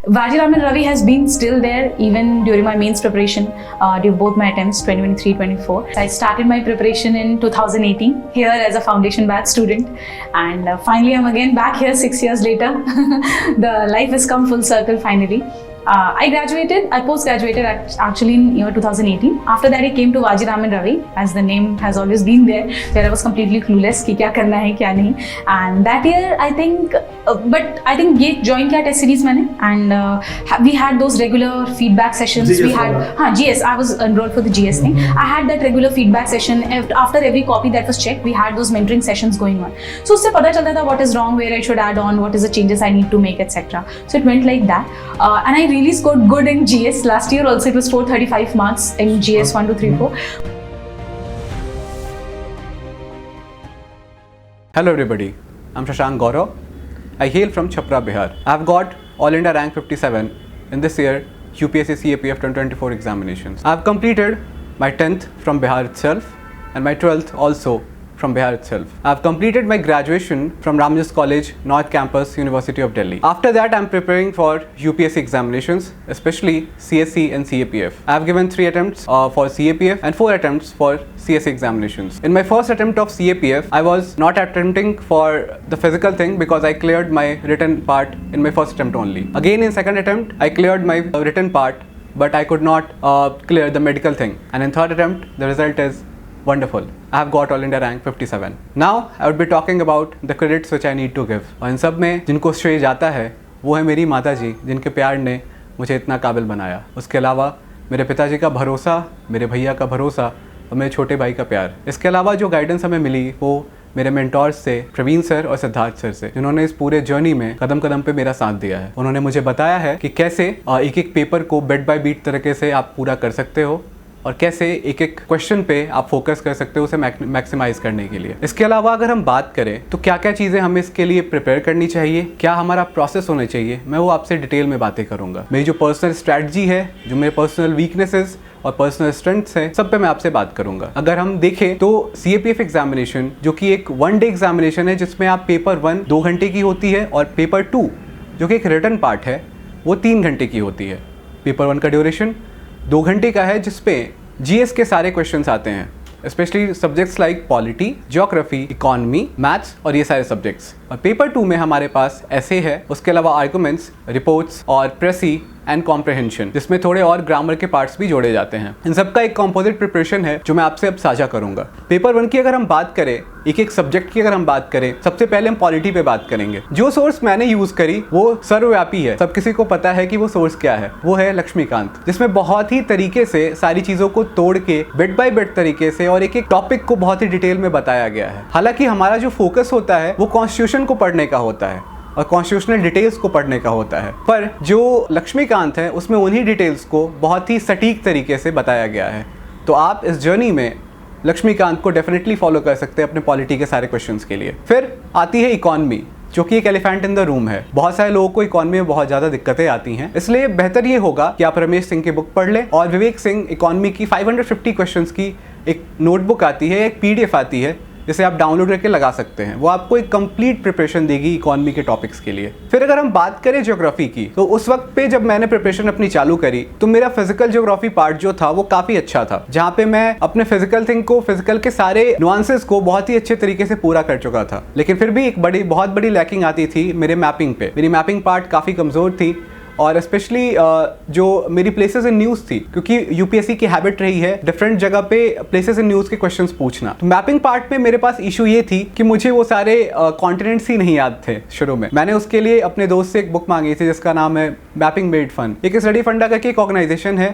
Vajiraman Ravi has been still there even during my mains preparation, during both my attempts 2023-24. I started my preparation in 2018 here as a foundation batch student, and finally I'm again back here 6 years later. The life has come full circle finally. I post-graduated actually in year 2018. After that I came to Vajiraman Ravi, as the name has always been there, where I was completely clueless कि क्या करना है क्या नहीं. And that year I think ये join किया test series मैंने, and we had those regular feedback sessions. GS we had GS. I was enrolled for the GS thing. I had that regular feedback session after every copy that was checked. We had those mentoring sessions going on. So उससे पता चलता था what is wrong, where I should add on, what is the changes I need to make, etc. So it went like that, and I really scored good in GS. Last year also it was 435 marks in GS 1, 2, 3, 4. Hello everybody, I'm Shashank Gaurav. I hail from Chhapra, Bihar. I've got All India rank 57 in this year UPSC CAPF 2024 examinations. I've completed my 10th from Bihar itself and my 12th also from Bihar itself. I've completed my graduation from Ramjas College, North Campus, University of Delhi. After that, I'm preparing for UPSC examinations, especially CSE and CAPF. I've given 3 attempts for CAPF and 4 attempts for CSE examinations. In my first attempt of CAPF, I was not attempting for the physical thing because I cleared my written part in my first attempt only. Again, in second attempt, I cleared my written part, but I could not clear the medical thing. And in third attempt, the result is wonderful. I have got All India rank 57. Now I would be talking about the credits which I need to give. और इन सब में जिनको श्रेय जाता है वो है मेरी माता जी, जिनके प्यार ने मुझे इतना काबिल बनाया. उसके अलावा मेरे पिताजी का भरोसा, मेरे भैया का भरोसा और मेरे छोटे भाई का प्यार. इसके अलावा जो गाइडेंस हमें मिली वो मेरे मेंटोर्स से, प्रवीण सर और सिद्धार्थ सर से, जिन्होंने इस पूरे जर्नी में कदम कदम पे मेरा साथ दिया है. उन्होंने मुझे बताया है कि कैसे एक एक पेपर को बिट बाय बीट तरीके से आप पूरा कर सकते हो और कैसे एक एक क्वेश्चन पे आप फोकस कर सकते हो उसे मैक्सिमाइज करने के लिए. इसके अलावा अगर हम बात करें तो क्या क्या चीज़ें हमें इसके लिए प्रिपेयर करनी चाहिए, क्या हमारा प्रोसेस होना चाहिए, मैं वो आपसे डिटेल में बातें करूंगा. मेरी जो पर्सनल स्ट्रैटेजी है, जो मेरे पर्सनल वीकनेसेस और पर्सनल स्ट्रेंथ्स है, सब पे मैं आपसे बात करूंगा. अगर हम देखें तो CAPF एग्जामिनेशन जो कि एक 1 डे एग्जामिनेशन है, जिसमें आप पेपर 1 2 घंटे की होती है और पेपर 2 जो कि एक रिटन पार्ट है वो 3 घंटे की होती है. पेपर 1 का ड्यूरेशन 2 घंटे का है, जिसपे GS के सारे क्वेश्चंस आते हैं, specially subjects like polity, geography, economy, maths और ये सारे सब्जेक्ट्स. और पेपर 2 में हमारे पास ऐसे है, उसके अलावा आर्गुमेंट्स, रिपोर्ट्स और प्रेसी एंड कॉम्प्रहेंशन, जिसमें थोड़े और ग्रामर के पार्ट्स भी जोड़े जाते हैं. इन सब का एक कॉम्पोजिट प्रिपरेशन है जो मैं आपसे अब साझा करूंगा. पेपर 1 की अगर हम बात करें, एक एक सब्जेक्ट की अगर हम बात करें, सबसे पहले हम पॉलिटी पे बात करेंगे. जो सोर्स मैंने यूज करी वो सर्वव्यापी है, सब किसी को पता है कि वो सोर्स क्या है. वो है लक्ष्मीकांत, जिसमें बहुत ही तरीके से सारी चीजों को तोड़ के बिट बाय बिट तरीके से और एक एक टॉपिक को बहुत ही डिटेल में बताया गया है. हालांकि हमारा जो फोकस होता है वो कॉन्स्टिट्यूशन को पढ़ने का होता है और कॉन्स्टिट्यूशनल डिटेल्स को पढ़ने का होता है, पर जो लक्ष्मीकांत है उसमें उन्हीं डिटेल्स को बहुत ही सटीक तरीके से बताया गया है. तो आप इस जर्नी में लक्ष्मीकांत को डेफिनेटली फॉलो कर सकते हैं अपने पॉलिटी के सारे क्वेश्चंस के लिए. फिर आती है इकोनॉमी, जो कि एक एलिफेंट इन द रूम है. बहुत सारे लोगों को इकोनॉमी में बहुत ज़्यादा दिक्कतें आती हैं, इसलिए बेहतर ये होगा कि आप रमेश सिंह की बुक पढ़ लें. और विवेक सिंह इकोनॉमी की 550 क्वेश्चंस की एक नोटबुक आती है, एक PDF आती है, जिसे आप डाउनलोड करके लगा सकते हैं. वो आपको एक कंप्लीट प्रिपरेशन देगी इकोनॉमी के टॉपिक्स के लिए. फिर अगर हम बात करें ज्योग्राफी की, तो उस वक्त पे जब मैंने प्रिपरेशन अपनी चालू करी तो मेरा फिजिकल ज्योग्राफी पार्ट जो था वो काफ़ी अच्छा था, जहाँ पे मैं अपने फिजिकल थिंग को, फिजिकल के सारे नुआंसेस को बहुत ही अच्छे तरीके से पूरा कर चुका था. लेकिन फिर भी एक बहुत बड़ी लैकिंग आती थी मेरे मैपिंग पे. मेरी मैपिंग पार्ट काफ़ी कमज़ोर थी और स्पेशली जो मेरी प्लेसेस इन न्यूज़ थी, क्योंकि UPSC की हैबिट रही है डिफरेंट जगह पे प्लेसेस इन न्यूज़ के क्वेश्चंस पूछना. तो मैपिंग पार्ट में मेरे पास इशू ये थी कि मुझे वो सारे कॉन्टिनेंट्स ही नहीं याद थे शुरू में. मैंने उसके लिए अपने दोस्त से एक बुक मांगी थी जिसका नाम है मैपिंग मेड फन. एक स्टडी फंडा करके एक ऑर्गेनाइजेशन है,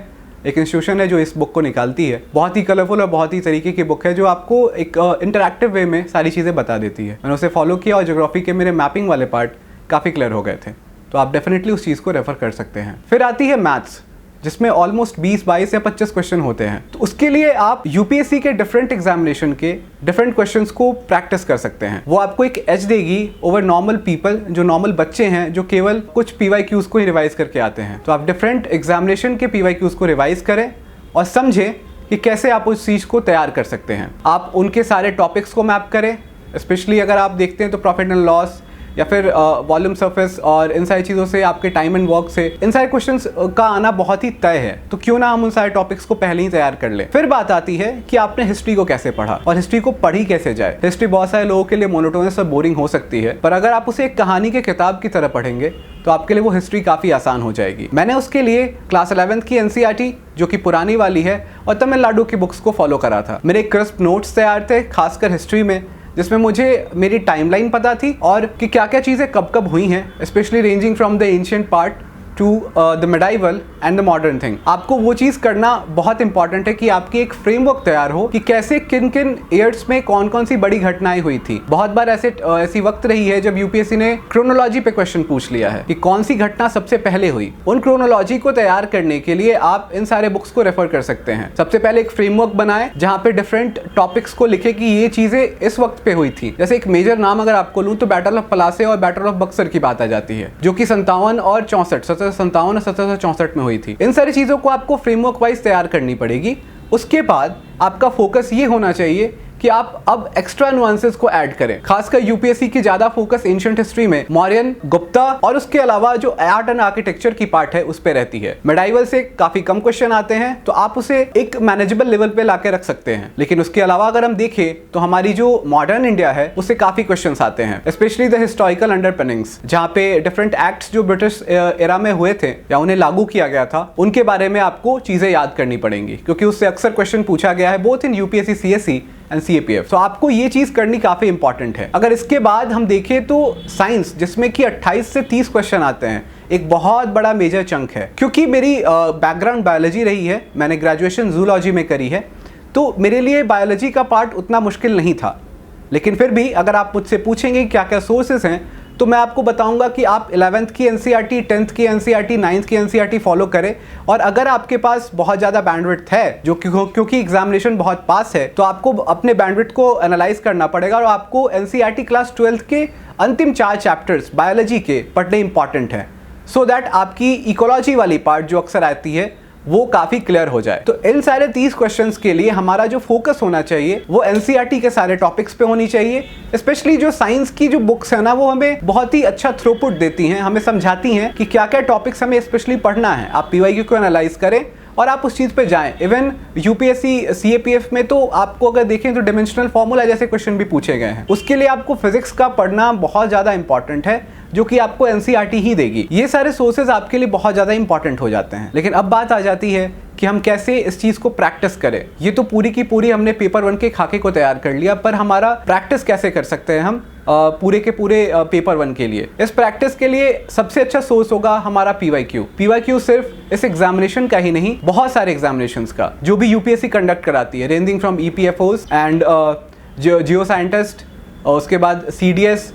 एक इंस्टीट्यूशन है जो इस बुक को निकालती है. बहुत ही कलरफुल और बहुत ही तरीके की बुक है जो आपको एक इंटरैक्टिव वे में सारी चीज़ें बता देती है. मैंने उसे फॉलो किया और ज्योग्राफी के मेरे मैपिंग वाले पार्ट काफ़ी क्लियर हो गए थे. तो आप डेफिनेटली उस चीज़ को रेफर कर सकते हैं. फिर आती है मैथ्स, जिसमें ऑलमोस्ट 20, 22 या 25 क्वेश्चन होते हैं. तो उसके लिए आप UPSC के डिफरेंट एग्जामिनेशन के डिफरेंट क्वेश्चंस को प्रैक्टिस कर सकते हैं. वो आपको एक एज देगी ओवर नॉर्मल पीपल, जो नॉर्मल बच्चे हैं जो केवल कुछ PYQs को ही रिवाइज करके आते हैं. तो आप डिफरेंट एग्जामिनेशन के PYQs को रिवाइज करें और समझें कि कैसे आप उस चीज़ को तैयार कर सकते हैं. आप उनके सारे टॉपिक्स को मैप करें, स्पेशली अगर आप देखते हैं तो प्रॉफिट एंड लॉस, या फिर वॉल्यूम सरफेस और इन सारी चीज़ों से, आपके टाइम एंड वर्क से, इन सारे क्वेश्चंस का आना बहुत ही तय है। तो क्यों ना हम उन सारे टॉपिक्स को पहले ही तैयार कर लें। फिर बात आती है कि आपने हिस्ट्री को कैसे पढ़ा और हिस्ट्री को पढ़ी कैसे जाए। हिस्ट्री बहुत सारे लोगों के लिए मोनोटोनस और बोरिंग हो सकती है, पर अगर आप उसे एक कहानी के किताब की तरह पढ़ेंगे तो आपके लिए वो हिस्ट्री काफ़ी आसान हो जाएगी। मैंने उसके लिए क्लास 11th की NCERT जो कि पुरानी वाली है और तमिलनाडु की बुक्स को फॉलो करा था। मेरे क्रिस्प नोट्स तैयार थे, खासकर हिस्ट्री में, जिसमें मुझे मेरी टाइमलाइन पता थी और कि क्या क्या चीज़ें कब कब हुई हैं, specially ranging from the ancient part two the medieval and the modern thing. आपको वो चीज़ करना बहुत इंपॉर्टेंट है कि आपकी एक फ्रेमवर्क तैयार हो कि कैसे किन किन ईयर्स में कौन कौन सी बड़ी घटनाएं हुई थी। बहुत बार ऐसी वक्त रही है जब यूपीएससी ने क्रोनोलॉजी पे क्वेश्चन पूछ लिया है कि कौन सी घटना सबसे पहले हुई। उन क्रोनोलॉजी को तैयार करने के लिए आप इन सारे बुक्स को रेफर कर सकते हैं। सबसे पहले एक फ्रेमवर्क बनाएं जहाँ पे डिफरेंट टॉपिक्स को लिखे कि ये चीज़ें इस वक्त पे हुई थी। जैसे एक मेजर नाम अगर आपको लूँ तो बैटल ऑफ पलासे और बैटल ऑफ बक्सर की बात आ जाती है, जो कि 57 और 64 1757 और 1764 में हुई थी। इन सारी चीज़ों को आपको फ्रेमवर्क वाइज तैयार करनी पड़ेगी। उसके बाद आपका फोकस ये होना चाहिए कि आप अब एक्स्ट्रा नुआंसेस को ऐड करें। खासकर यूपीएससी की ज्यादा फोकस एंशिएंट हिस्ट्री में मौर्यन, गुप्ता और उसके अलावा जो आर्ट एंड आर्किटेक्चर की पार्ट है उस पे रहती है। मिडाइवल से काफी कम क्वेश्चन आते हैं, तो आप उसे एक मैनेजेबल लेवल पे लाके रख सकते हैं। लेकिन उसके अलावा अगर हम देखें तो हमारी जो मॉडर्न इंडिया है उससे काफी क्वेश्चन आते हैं, स्पेशली द हिस्टोरिकल अंडरपिनिंग्स, जहाँ पे डिफरेंट एक्ट्स जो ब्रिटिश एरा में हुए थे या उन्हें लागू किया गया था, उनके बारे में आपको चीजें याद करनी पड़ेंगी, क्योंकि उससे अक्सर क्वेश्चन पूछा गया है both in UPSC CSE and CAPF। तो आपको ये चीज करनी काफी इंपॉर्टेंट है। अगर इसके बाद हम देखें तो साइंस, जिसमें कि 28 से 30 क्वेश्चन आते हैं, एक बहुत बड़ा मेजर चंक है। क्योंकि मेरी बैकग्राउंड बायोलॉजी रही है, मैंने ग्रेजुएशन जूलॉजी में करी है, तो मेरे लिए बायोलॉजी का पार्ट उतना मुश्किल नहीं था। लेकिन फिर भी अगर आप मुझसे पूछेंगे क्या क्या सोर्सेस हैं, तो मैं आपको बताऊंगा कि आप 11th की NCERT, 10th की NCERT, 9th की NCERT फॉलो करें। और अगर आपके पास बहुत ज़्यादा बैंडविड्थ है, जो क्योंकि एग्जामिनेशन बहुत पास है, तो आपको अपने बैंडविड्थ को एनालाइज करना पड़ेगा और आपको NCERT क्लास 12th के अंतिम 4 चैप्टर्स बायोलॉजी के पढ़ने इंपॉर्टेंट है, सो दैट आपकी इकोलॉजी वाली पार्ट जो अक्सर आती है वो काफी क्लियर हो जाए। तो इन सारे 30 क्वेश्चंस के लिए हमारा जो फोकस होना चाहिए वो NCERT के सारे टॉपिक्स पे होनी चाहिए। स्पेशली जो साइंस की जो बुक्स है ना, वो हमें बहुत ही अच्छा थ्रूपुट देती हैं, हमें समझाती हैं कि क्या क्या टॉपिक्स हमें स्पेशली पढ़ना है। आप PYQ को एनालाइज करें और आप उस चीज़ पे जाएं। इवन यूपीएससी CAPF में तो आपको अगर देखें तो डिमेंशनल फॉर्मूला जैसे क्वेश्चन भी पूछे गए हैं। उसके लिए आपको फिजिक्स का पढ़ना बहुत ज़्यादा इंपॉर्टेंट है, जो कि आपको NCERT ही देगी। ये सारे सोर्सेज आपके लिए बहुत ज़्यादा इंपॉर्टेंट हो जाते हैं। लेकिन अब बात आ जाती है कि हम कैसे इस चीज़ को प्रैक्टिस करें। ये तो पूरी की पूरी हमने पेपर 1 के खाके को तैयार कर लिया, पर हमारा प्रैक्टिस कैसे कर सकते हैं हम पूरे के पूरे पेपर 1 के लिए। इस प्रैक्टिस के लिए सबसे अच्छा सोर्स होगा हमारा PYQ सिर्फ इस एग्जामिनेशन का ही नहीं, बहुत सारे एग्जामिनेशंस का जो भी यूपीएससी कंडक्ट कराती है, ranging from EPFOs and Jio scientist, उसके बाद CDS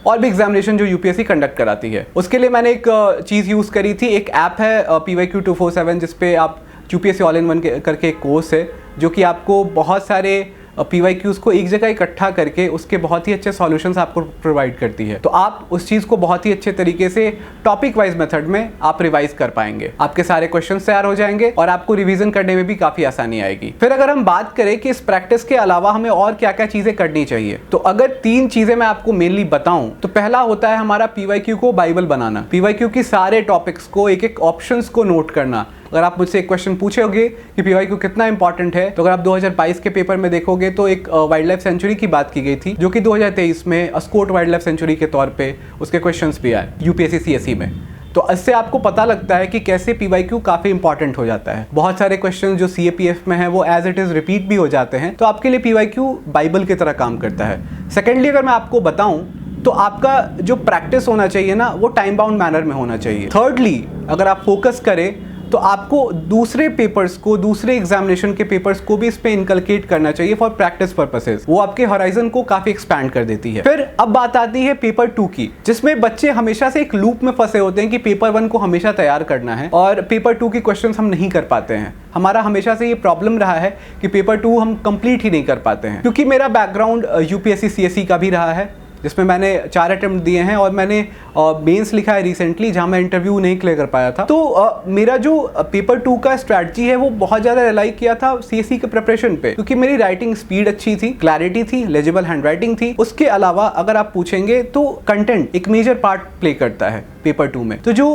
और भी एग्जामिनेशन जो यूपीएससी कंडक्ट कराती है। उसके लिए मैंने एक चीज़ यूज़ करी थी, एक ऐप है PYQ 247, जिसपे आप यूपीएससी ऑल इन वन करके एक कोर्स है, जो कि आपको बहुत सारे PYQs को एक जगह इकट्ठा करके उसके बहुत ही अच्छे सॉल्यूशंस आपको प्रोवाइड करती है। तो आप उस चीज़ को बहुत ही अच्छे तरीके से टॉपिक वाइज मेथड में आप रिवाइज कर पाएंगे। आपके सारे क्वेश्चंस तैयार हो जाएंगे और आपको रिवीजन करने में भी काफ़ी आसानी आएगी। फिर अगर हम बात करें कि इस प्रैक्टिस के अलावा हमें और क्या क्या चीज़ें करनी चाहिए, तो अगर 3 चीज़ें मैं आपको मेनली बताऊं तो पहला होता है हमारा PYQ को बाइबल बनाना। PYQ की सारे टॉपिक्स को, एक एक ऑप्शंस को नोट करना। अगर आप मुझसे एक क्वेश्चन पूछोगे कि PYQ कितना इंपॉर्टेंट है, तो अगर आप 2022 के पेपर में देखोगे तो एक वाइल्ड लाइफ सेंचुरी की बात की गई थी, जो कि 2023 में अस्कोट वाइल्ड लाइफ सेंचुरी के तौर पे उसके क्वेश्चंस भी आए यूपीएससी CSE में। तो इससे आपको पता लगता है कि कैसे PYQ काफ़ी इंपॉर्टेंट हो जाता है। बहुत सारे क्वेश्चन जो CAPF में है वो एज इट इज़ रिपीट भी हो जाते हैं, तो आपके लिए PYQ बाइबल की तरह काम करता है। सेकेंडली अगर मैं आपको बताऊं तो आपका जो प्रैक्टिस होना चाहिए ना, वो टाइम बाउंड मैनर में होना चाहिए। थर्डली अगर आप फोकस करें तो आपको दूसरे पेपर्स को, दूसरे एग्जामिनेशन के पेपर्स को भी इस पे इनकलकेट करना चाहिए फॉर प्रैक्टिस पर्पसेस। वो आपके हॉराइजन को काफी एक्सपैंड कर देती है। फिर अब बात आती है पेपर 2 की, जिसमें बच्चे हमेशा से एक लूप में फंसे होते हैं कि पेपर 1 को हमेशा तैयार करना है और पेपर 2 की क्वेश्चंस हम नहीं कर पाते हैं। हमारा हमेशा से ये प्रॉब्लम रहा है कि पेपर 2 हम कंप्लीट ही नहीं कर पाते हैं। क्योंकि मेरा बैकग्राउंड यूपीएससी CSE का भी रहा है, जिसमें मैंने 4 अटेम्प्ट दिए हैं और मैंने मेंस लिखा है रिसेंटली, जहां मैं इंटरव्यू नहीं क्लियर कर पाया था। तो मेरा जो पेपर 2 का स्ट्रैटेजी है वो बहुत ज़्यादा रिलाई किया था CSE के प्रिपरेशन पे, क्योंकि मेरी राइटिंग स्पीड अच्छी थी, क्लैरिटी थी, लेजिबल हैंडराइटिंग थी। उसके अलावा अगर आप पूछेंगे तो कंटेंट एक मेजर पार्ट प्ले करता है पेपर 2 में। तो जो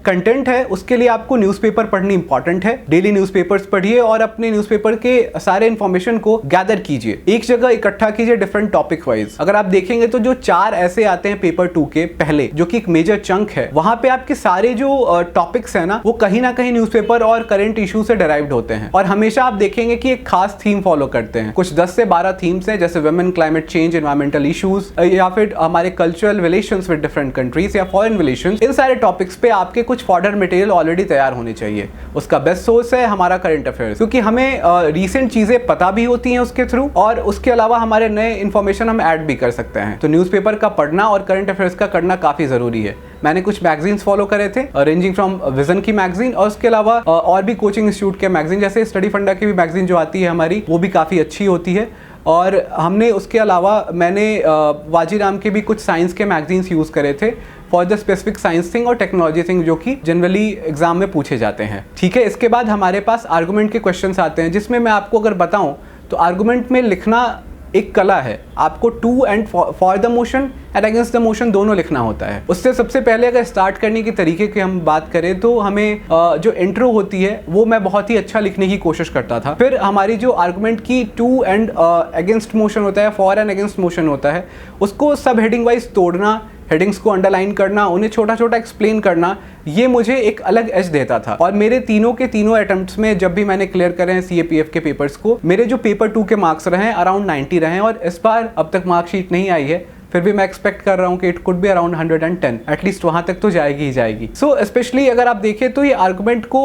कंटेंट है उसके लिए आपको न्यूज़पेपर पढ़नी इंपॉर्टेंट है। डेली न्यूज़पेपर्स पढ़िए और अपने न्यूज़पेपर के सारे इंफॉर्मेशन को गैदर कीजिए, एक जगह इकट्ठा कीजिए डिफरेंट टॉपिक वाइज। अगर आप देखेंगे तो जो 4 ऐसे आते हैं पेपर 2 के पहले, जो कि एक मेजर चंक है, वहां पे आपके सारे जो टॉपिक्स है ना वो कहीं ना कहीं न्यूज़पेपर और करंट इशू से डिराइव्ड होते हैं। और हमेशा आप देखेंगे कि एक खास थीम फॉलो करते हैं। कुछ 10 से 12 थीम्स हैं, जैसे women, climate change, environmental issues, या फिर हमारे cultural relations with different countries या फॉरेन रिलेशंस। इन सारे टॉपिक्स पे आपके कुछ फॉर्डर मटेरियल ऑलरेडी तैयार होने चाहिए। उसका बेस्ट सोर्स है हमारा करंट अफेयर्स, क्योंकि हमें रीसेंट चीजें पता भी होती हैं उसके थ्रू, और उसके अलावा हमारे नए इंफॉर्मेशन हम ऐड भी कर सकते हैं। तो न्यूज़पेपर का पढ़ना और करंट अफेयर्स का करना काफी जरूरी है। मैंने कुछ मैगजीन्स फॉलो करे थे, रेंजिंग फ्रॉम विजन की मैगजीन, और उसके अलावा और भी कोचिंग इंस्टीट्यूट के मैगजीन, जैसे स्टडी फंडा की भी मैगजीन जो आती है हमारी, वो भी काफ़ी अच्छी होती है। और हमने उसके अलावा मैंने वाजीराम के भी कुछ साइंस के मैगजीन्स यूज़ करे थे for the specific science thing और टेक्नोलॉजी थिंग, जो कि जनरली एग्जाम में पूछे जाते हैं। ठीक है, इसके बाद हमारे पास आर्गूमेंट के क्वेश्चंस आते हैं, जिसमें मैं आपको अगर बताऊं तो आर्गूमेंट में लिखना एक कला है। आपको to and for the motion and against the motion दोनों लिखना होता है। उससे सबसे पहले अगर स्टार्ट करने के तरीके की हम बात करें तो हमें जो इंट्रो होती है वो मैं बहुत ही अच्छा लिखने की कोशिश करता था। फिर हमारी जो आर्गुमेंट की टू एंड अगेंस्ट मोशन होता है, फॉर एंड अगेंस्ट मोशन होता है, उसको सब हेडिंग वाइज तोड़ना, हेडिंग्स को अंडरलाइन करना, उन्हें छोटा छोटा एक्सप्लेन करना, ये मुझे एक अलग एज देता था। और मेरे तीनों के तीनों अटेम्प्ट्स में जब भी मैंने क्लियर करे हैं CAPF के पेपर्स को, मेरे जो पेपर 2 के मार्क्स रहे हैं अराउंड 90 रहे हैं। और इस बार अब तक मार्कशीट नहीं आई है, फिर भी मैं एक्सपेक्ट कर रहा हूँ कि it could be around 110, at least वहां तक तो जाएगी ही जाएगी। सो स्पेशली अगर आप देखें तो ये आर्गुमेंट को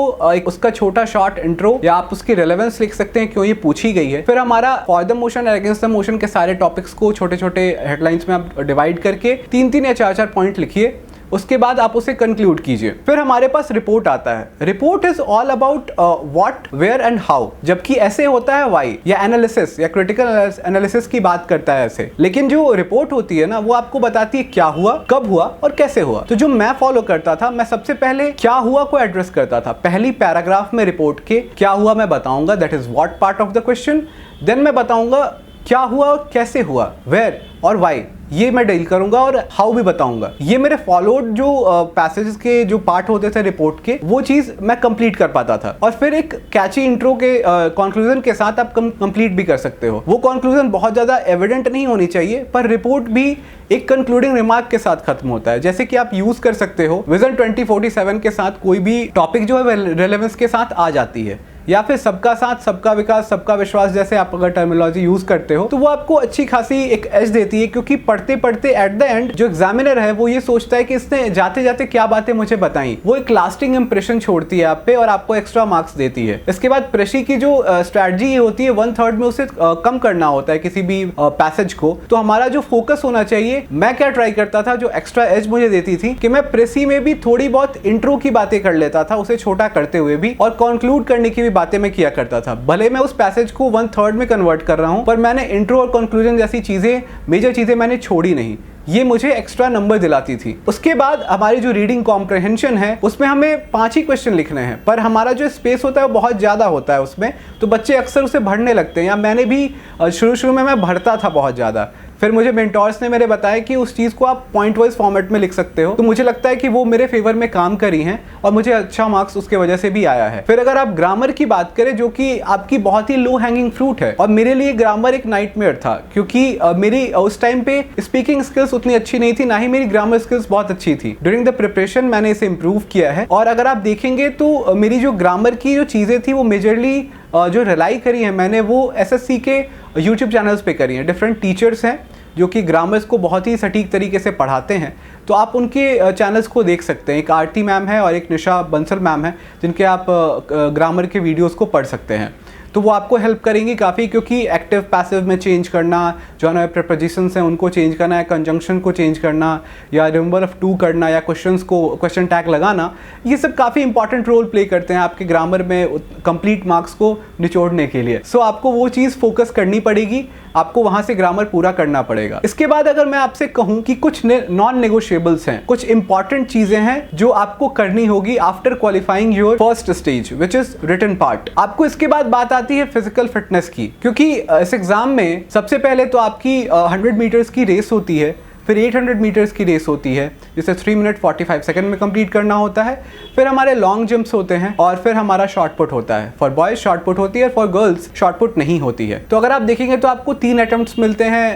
उसका छोटा शॉर्ट इंट्रो या आप उसकी रेलेवेंस लिख सकते हैं, क्यों ये पूछी गई है। फिर हमारा फॉर द मोशन और अगेंस्ट द मोशन के सारे टॉपिक्स को छोटे छोटे हेडलाइंस में आप डिवाइड करके 3-3 या 4-4 पॉइंट लिखिए। उसके बाद आप उसे कंक्लूड कीजिए। फिर हमारे पास रिपोर्ट आता है। Report is all about what, where and how, जबकि ऐसे होता है व्हाई या एनालिसिस या क्रिटिकल एनालिसिस की बात करता है ऐसे। लेकिन जो रिपोर्ट होती है ना वो आपको बताती है क्या हुआ, कब हुआ और कैसे हुआ। तो जो मैं फॉलो करता था, मैं सबसे पहले क्या हुआ को एड्रेस करता था। पहली पैराग्राफ में रिपोर्ट के क्या हुआ मैं बताऊंगा, that is what part of the question. Then मैं बताऊंगा क्या हुआ और कैसे हुआ, वेयर और व्हाई, ये मैं डील करूंगा, और हाउ भी बताऊंगा। ये मेरे फॉलोड जो पैसेजेस के जो पार्ट होते थे रिपोर्ट के, वो चीज मैं कंप्लीट कर पाता था। और फिर एक कैची इंट्रो के कंक्लूजन के साथ आप कंप्लीट भी कर सकते हो। वो कंक्लूजन बहुत ज्यादा एविडेंट नहीं होनी चाहिए, पर रिपोर्ट भी एक कंक्लूडिंग रिमार्क के साथ खत्म होता है। जैसे कि आप यूज कर सकते हो विजन 2047 के साथ कोई भी टॉपिक जो है रेलेवेंस के साथ आ जाती है, या फिर सबका साथ सबका विकास सबका विश्वास जैसे आप अगर टर्मिनोलॉजी यूज करते हो तो वो आपको अच्छी खासी एक एज देती है। क्योंकि पढ़ते पढ़ते एट द एंड जो एग्जामिनर है वो ये सोचता है कि इसने जाते जाते क्या बातें मुझे बताई, वो एक लास्टिंग इंप्रेशन छोड़ती है आप पे और आपको एक्स्ट्रा मार्क्स देती है। इसके बाद प्रेशी की जो स्ट्रैटेजी होती है 1/3 में उसे कम करना होता है किसी भी पैसेज को। तो हमारा जो फोकस होना चाहिए, मैं क्या ट्राई करता था, जो एक्स्ट्रा एज मुझे देती थी कि मैं प्रेसी में भी थोड़ी बहुत इंट्रो की बातें कर लेता था, उसे छोटा करते हुए भी, और कंक्लूड करने की भी बातें मैं किया करता था। भले मैं उस पैसेज को 1/3 में कन्वर्ट कर रहा हूं, पर मैंने इंट्रो और कंक्लूजन जैसी चीजें, मेजर चीजें मैंने छोड़ी नहीं। ये मुझे एक्स्ट्रा नंबर दिलाती थी। उसके बाद हमारी जो रीडिंग कॉम्प्रहेंशन है उसमें हमें 5 ही क्वेश्चन लिखने हैं, पर हमारा जो स्पेस होता है वो बहुत ज़्यादा होता है उसमें, तो बच्चे अक्सर उसे भरने लगते हैं। या मैंने भी शुरू में मैं भरता था बहुत ज़्यादा। फिर मुझे मेंटोर्स ने मेरे बताया कि उस चीज़ को आप पॉइंट वाइज फॉर्मेट में लिख सकते हो, तो मुझे लगता है कि वो मेरे फेवर में काम करी हैं और मुझे अच्छा मार्क्स उसके वजह से भी आया है। फिर अगर आप ग्रामर की बात करें, जो कि आपकी बहुत ही लो हैंगिंग फ्रूट है, और मेरे लिए ग्रामर एक नाइटमेयर था, क्योंकि मेरी उस टाइम पे स्पीकिंग स्किल्स उतनी अच्छी नहीं थी, ना ही मेरी ग्रामर स्किल्स बहुत अच्छी थी। ड्यूरिंग द प्रिपरेशन मैंने इसे इंप्रूव किया है। और अगर आप देखेंगे तो मेरी जो ग्रामर की जो चीज़ें थी वो मेजरली जो रिलाई करी है मैंने, वो SSC के यूट्यूब चैनल्स पे करी हैं। डिफरेंट टीचर्स हैं जो कि ग्रामर्स को बहुत ही सटीक तरीके से पढ़ाते हैं, तो आप उनके चैनल्स को देख सकते हैं। एक आरती मैम है और एक निशा बंसल मैम है, जिनके आप ग्रामर के वीडियोस को पढ़ सकते हैं। तो वो आपको हेल्प करेंगी काफ़ी, क्योंकि एक्टिव पैसिव में चेंज करना, जो हमारे प्रीपोजिशंस हैं उनको चेंज करना, या कंजंक्शन को चेंज करना, या रिमूवल ऑफ टू करना, या क्वेश्चन टैग लगाना, ये सब काफ़ी इंपॉर्टेंट रोल प्ले करते हैं आपके ग्रामर में कंप्लीट मार्क्स को निचोड़ने के लिए। सो आपको वो चीज़ फोकस करनी पड़ेगी, आपको वहां से ग्रामर पूरा करना पड़ेगा। इसके बाद अगर मैं आपसे कहूं कि कुछ नॉन नेगोशिएबल्स हैं, कुछ इंपॉर्टेंट चीजें हैं जो आपको करनी होगी after qualifying your first stage which is written part. आपको इसके बाद बात आती है फिजिकल फिटनेस की, क्योंकि इस एग्जाम में सबसे पहले तो आपकी 100 मीटर्स की रेस होती है, फिर 800 मीटर्स की रेस होती है जिसे 3 मिनट 45 सेकंड में कंप्लीट करना होता है, फिर हमारे लॉन्ग जंप्स होते हैं, और फिर हमारा शॉर्ट पुट होता है। फॉर बॉयज शॉर्ट पुट होती है, फॉर गर्ल्स शॉर्ट पुट नहीं होती है। तो अगर आप देखेंगे तो आपको 3 अटेम्प्ट्स मिलते हैं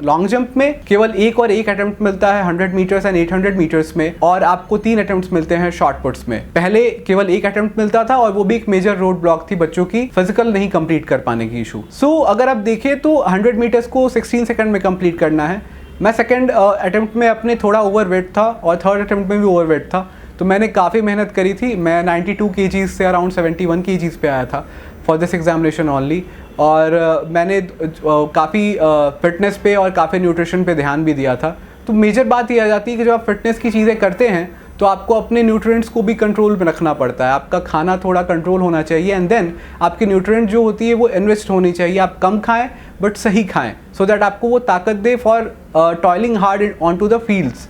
लॉन्ग जंप में, केवल एक अटेम्प्ट मिलता है 100 मीटर्स एंड 800 मीटर्स में, और आपको 3 अटेम्प्ट्स मिलते हैं शॉर्ट पुट्स में। पहले केवल एक अटेम्प्ट मिलता था, और वो भी एक मेजर रोड ब्लॉक थी बच्चों की फिजिकल नहीं कंप्लीट कर पाने की इशू। सो अगर आप देखें तो 100 मीटर्स को 16 सेकंड में कंप्लीट करना है। मैं सेकंड अटेम्प्ट में अपने थोड़ा ओवरवेट था, और थर्ड अटेम्प्ट में भी ओवरवेट था, तो मैंने काफ़ी मेहनत करी थी। मैं 92 kgs से अराउंड 71 kgs पे आया था फॉर दिस एग्जामिनेशन ओनली, और मैंने काफ़ी फिटनेस पे और काफ़ी न्यूट्रिशन पे ध्यान भी दिया था। तो मेजर बात ये आ जाती है कि जब आप फिटनेस की चीज़ें करते हैं तो आपको अपने न्यूट्रिएंट्स को भी कंट्रोल में रखना पड़ता है, आपका खाना थोड़ा कंट्रोल होना चाहिए, एंड देन आपकी न्यूट्रिएंट जो होती है वो इन्वेस्ट होनी चाहिए। आप कम खाएं बट सही खाएं, सो दैट आपको वो ताकत दे for toiling hard on to the fields.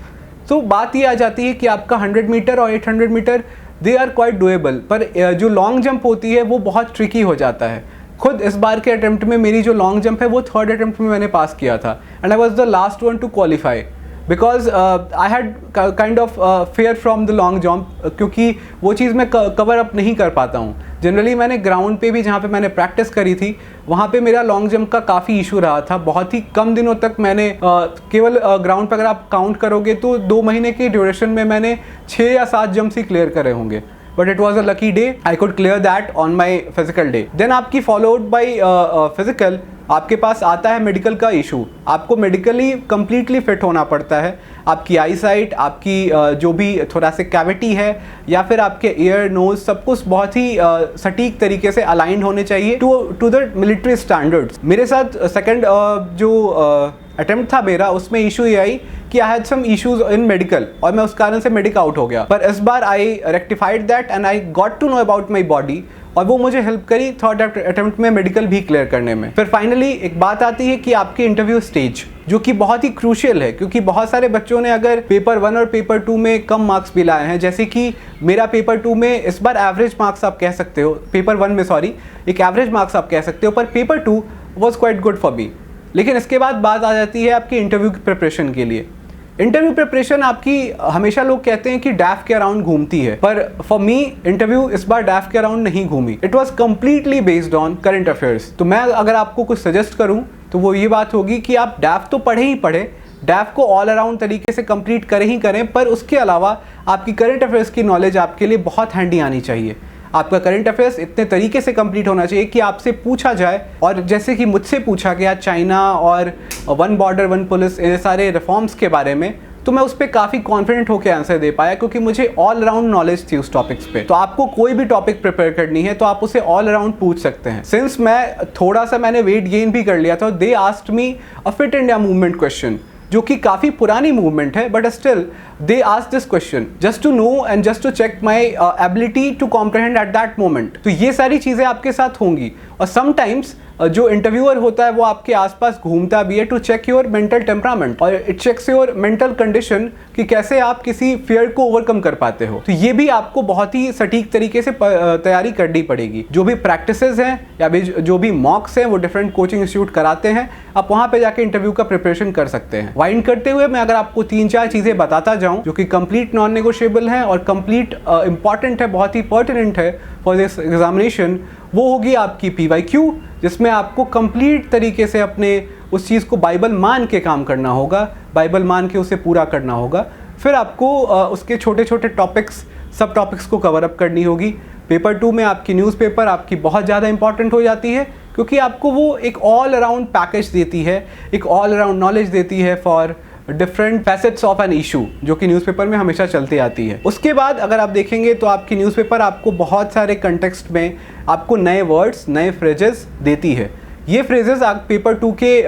तो बात ये आ जाती है कि आपका 100 मीटर और 800 metre they are quite doable, पर जो लॉन्ग जंप होती है वो बहुत ट्रिकी हो जाता है। खुद इस बार के अटेम्प्ट में मेरी जो लॉन्ग जंप है वो थर्ड अटेम्प्ट में मैंने पास किया था, and I was the last one two qualify, because I had kind of fair from the long jump, क्योंकि वो चीज़ मैं कवर अप नहीं कर पाता हूँ। जनरली मैंने ग्राउंड पे भी जहाँ पे मैंने प्रैक्टिस करी थी वहाँ पे मेरा लॉन्ग जंप का काफ़ी इशू रहा था। बहुत ही कम दिनों तक मैंने केवल ग्राउंड पे अगर आप काउंट करोगे तो 2 महीने के ड्यूरेशन में मैंने 6 या 7 जंप्स ही क्लियर करे होंगे, but it was a lucky day, I could clear that on my physical day. Then आपकी फॉलोड बाई फिजिकल आपके पास आता है मेडिकल का इशू। आपको मेडिकली कंप्लीटली फिट होना पड़ता है। आपकी आई साइट, आपकी जो भी थोरेसिक कैविटी है, या फिर आपके ईयर नोज, सब कुछ बहुत ही सटीक तरीके से अलाइंड होने चाहिए टू द मिलिट्री स्टैंडर्ड्स। मेरे साथ सेकंड जो अटेम्प्ट था मेरा, उसमें इशू ये आई कि I had some issues in medical, और मैं उस कारण से मेडिक आउट हो गया। पर इस बार I rectified that and I got to know about my body, और वो मुझे हेल्प करी थर्ड अटेम्प्ट में मेडिकल भी क्लियर करने में। फिर फाइनली एक बात आती है कि आपके इंटरव्यू स्टेज, जो कि बहुत ही क्रूशियल है, क्योंकि बहुत सारे बच्चों ने अगर पेपर 1 और पेपर 2 में कम मार्क्स भी लाए हैं, जैसे कि मेरा पेपर 2 में इस बार एवरेज मार्क्स आप कह सकते हो, पेपर 1 में सॉरी एक एवरेज मार्क्स आप कह सकते हो, पर paper 2 was quite good for me. लेकिन इसके बाद बात आ जाती है आपकी इंटरव्यू की प्रिपरेशन के लिए। इंटरव्यू प्रिपरेशन आपकी हमेशा लोग कहते हैं कि डैफ के अराउंड घूमती है, पर फॉर मी इंटरव्यू इस बार डैफ के अराउंड नहीं घूमी। It was completely based on current affairs. तो मैं अगर आपको कुछ सजेस्ट करूं तो वो ये बात होगी कि आप डैफ तो पढ़े ही पढ़े, डैफ को ऑल अराउंड तरीके से कंप्लीट करें ही करें, पर उसके अलावा आपकी करंट अफेयर्स की नॉलेज आपके लिए बहुत हैंडी आनी चाहिए। आपका करंट अफेयर्स इतने तरीके से कंप्लीट होना चाहिए कि आपसे पूछा जाए, और जैसे कि मुझसे पूछा गया चाइना और 1 बॉर्डर 1 पुलिस, इन सारे रिफॉर्म्स के बारे में, तो मैं उस पर काफ़ी कॉन्फिडेंट होकर आंसर दे पाया, क्योंकि मुझे ऑल अराउंड नॉलेज थी उस टॉपिक्स पे। तो आपको कोई भी टॉपिक प्रिपेयर करनी है तो आप उसे ऑल अराउंड पूछ सकते हैं। सिंस मैं थोड़ा सा मैंने वेट गेन भी कर लिया था, they asked me a fit India movement question, जो कि काफ़ी पुरानी मूवमेंट है, but still they asked this question just to know and just to check my ability to comprehend at that moment. तो ये सारी चीज़ें आपके साथ होंगी, और समटाइम्स जो इंटरव्यूअर होता है वो आपके आसपास घूमता भी है to check your mental temperament, और it checks your mental condition कि कैसे आप किसी फियर को ओवरकम कर पाते हो। तो ये भी आपको बहुत ही सटीक तरीके से तैयारी करनी पड़ेगी। जो भी प्रैक्टिसेस हैं या जो भी मॉक्स हैं वो डिफरेंट कोचिंग इंस्टीट्यूट कराते हैं, आप वहाँ पे जाके इंटरव्यू का प्रिपरेशन कर सकते हैं। वाइंड करते हुए मैं अगर आपको 3-4 चीज़ें बताता जाऊँ जो कि कंप्लीट नॉन नेगोशिएबल हैं और कंप्लीट इंपॉर्टेंट है, बहुत ही पर्टिनेंट है फॉर दिस एग्जामिनेशन, वो होगी आपकी PYQ, जिसमें आपको कंप्लीट तरीके से अपने उस चीज़ को बाइबल मान के काम करना होगा, बाइबल मान के उसे पूरा करना होगा। फिर आपको उसके छोटे छोटे टॉपिक्स, सब टॉपिक्स को कवर अप करनी होगी। पेपर 2 में आपकी न्यूज़पेपर आपकी बहुत ज़्यादा इंपॉर्टेंट हो जाती है, क्योंकि आपको वो एक ऑल अराउंड पैकेज देती है, एक ऑल अराउंड नॉलेज देती है for different facets of an issue जो कि न्यूज़पेपर में हमेशा चलती आती है। उसके बाद अगर आप देखेंगे तो आपकी न्यूज़पेपर आपको बहुत सारे कंटेक्स्ट में आपको नए वर्ड्स, नए फ्रेजेस देती है। ये फ्रेजेस आप पेपर 2 के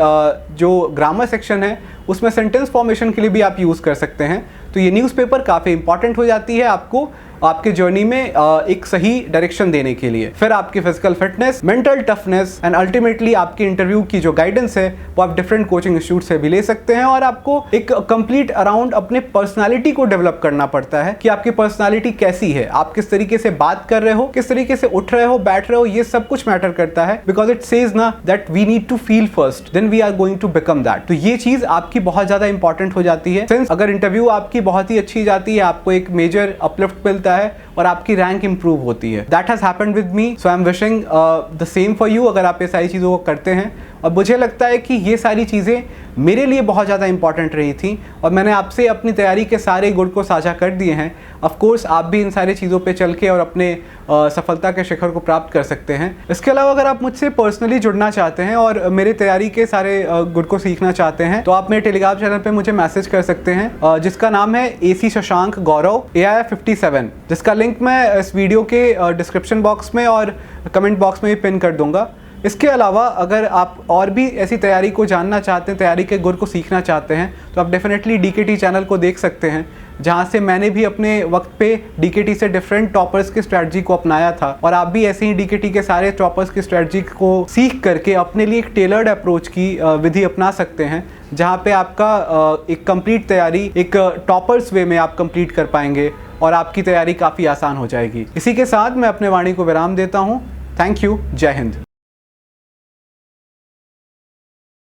जो ग्रामर सेक्शन है उसमें सेंटेंस फॉर्मेशन के लिए भी आप यूज़ कर सकते हैं। तो ये न्यूज़पेपर काफ़ी इंपॉर्टेंट हो जाती है आपको आपके जर्नी में एक सही डायरेक्शन देने के लिए। फिर आपकी physical fitness, mental toughness and ultimately आपके इंटरव्यू की जो गाइडेंस है वो आप डिफरेंट कोचिंग इंस्टीट्यूट से भी ले सकते हैं। और आपको एक कंप्लीट अराउंड अपने पर्सनालिटी को डेवलप करना पड़ता है कि आपकी पर्सनालिटी कैसी है, आप किस तरीके से बात कर रहे हो, किस तरीके से उठ रहे हो, बैठ रहे हो, ये सब कुछ मैटर करता है। बिकॉज इट सेज ना that we need to feel first, then we are going to become that. तो ये चीज आपकी बहुत ज्यादा इंपॉर्टेंट हो जाती है। सिंस अगर इंटरव्यू आपकी बहुत ही अच्छी जाती है, आपको एक मेजर अपलिफ्ट मिलता है और आपकी रैंक इंप्रूव होती है। That has happened with me, so I am wishing the same for you अगर आप ये सारी चीज़ों को करते हैं। और मुझे लगता है कि ये सारी चीज़ें मेरे लिए बहुत ज़्यादा इंपॉर्टेंट रही थी और मैंने आपसे अपनी तैयारी के सारे गुण को साझा कर दिए हैं। ऑफ कोर्स आप भी इन सारी चीज़ों पे चल के और अपने सफलता के शिखर को प्राप्त कर सकते हैं। इसके अलावा अगर आप मुझसे पर्सनली जुड़ना चाहते हैं और मेरे तैयारी के सारे गुण को सीखना चाहते हैं तो आप मेरे टेलीग्राम चैनल पे मुझे मैसेज कर सकते हैं जिसका नाम है AC शशांक गौरव AI 57, जिसका लिंक मैं इस वीडियो के डिस्क्रिप्शन बॉक्स में और कमेंट बॉक्स में भी पिन कर दूंगा। इसके अलावा अगर आप और भी ऐसी तैयारी को जानना चाहते हैं, तैयारी के गुर को सीखना चाहते हैं तो आप डेफिनेटली DKT चैनल को देख सकते हैं, जहाँ से मैंने भी अपने वक्त पे DKT से डिफरेंट टॉपर्स की स्ट्रैटेजी को अपनाया था। और आप भी ऐसे ही DKT के सारे टॉपर्स की स्ट्रैटेजी को सीख करके अपने लिए एक टेलर्ड अप्रोच की विधि अपना सकते हैं, जहाँ पे आपका एक कंप्लीट तैयारी एक टॉपर्स वे में आप कंप्लीट कर पाएंगे और आपकी तैयारी काफ़ी आसान हो जाएगी। इसी के साथ मैं अपने वाणी को विराम देता हूँ। Thank you. जय हिंद।